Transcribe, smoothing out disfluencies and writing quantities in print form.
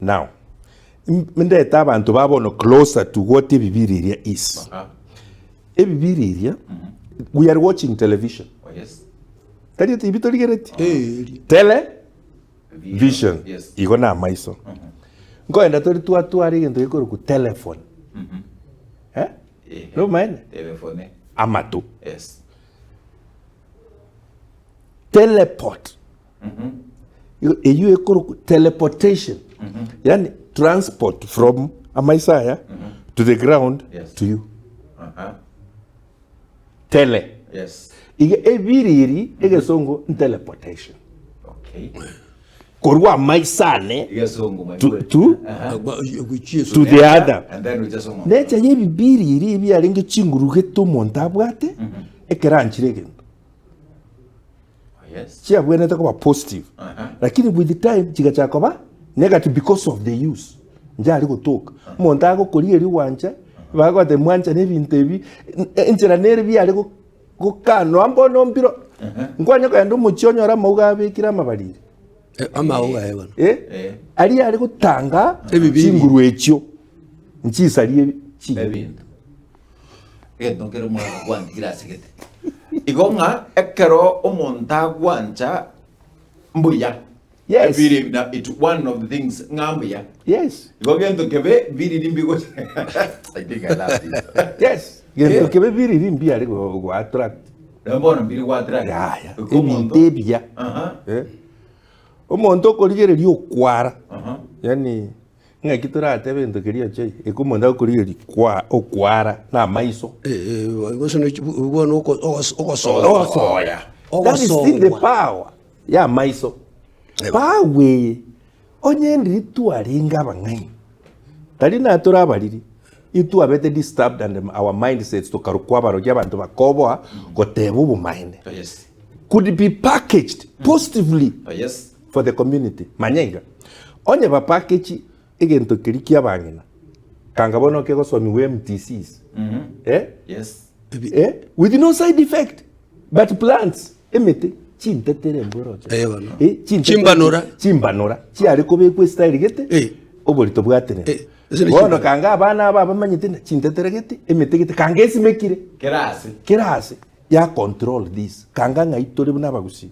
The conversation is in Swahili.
Now, mende abantu babono closer to what Ebibiriria is. Ebibiriria, we are watching television. Oh, yes. Tadi TV to ligereti. Television. Yes. Iko na maiso. Ngoenda tori tuari gento iko ku telephone. No man. Telephone. Amato. Yes. Teleport. You iko teleportation. Yani transport from Amaisaya to the ground to you. Tele. Yes. Ige ebiriri ege songo teleportation. Okay. Korwa Amaisane Ige songo to the other. And then we just songo. Necha ye bibiriri ibi alinge chinguruge to montabwate ekeranchire gendo. Yes. Chia bwene takoba positive. Lakini with the time chiga chakoba negative because of the use. Njali gutoka. Montago kori eri wanja bago te mwanja nebintu ebi injira nere bi ali gukano ambono mpiro. Ngwanya ka ndo muchonyora mauga abikira mabarire. Amauga eba. Ali gutanga chinguru ekyo. Nchisa ali ebintu. Endo kero mwana gwandi kirasegete. Igonga ekero omonta gwanja mbuya. Yes. It's one of the things ngambia. Yes. Gogendo kebe biri limbigo. I think I love this. Yes. Gendo kebe biri limbi ali go attract. Ndabona biri go attract. Ya. Ebintebya. Omonto koligere lyo kwara. Yani ngakitura atebento keria chai. Ekumonda koligere kwa okwara na maiso. Gosono ubona Okosoya. That is still the power. Ya maiso. Pawe onye ndiri tuaringa bangai tari na tura bariri itu abete disturbed and our mindsets to karukwa baro y'abantu bakoboa goteba ubumaine. Yes. Could it be packaged positively Yes. for the community manyenga onye ba package egento kirikia bangina kangabono ke gosomi we MTCs Yes. With no side effect but plants emete chintetere mboroja chimbanora chiari kobekwe style gete oborito bwatene bono kanga abana aba bamanyite chintetere gete emete gete kanga esimekire Kerase ya control this kanga ngaitore buna bagusi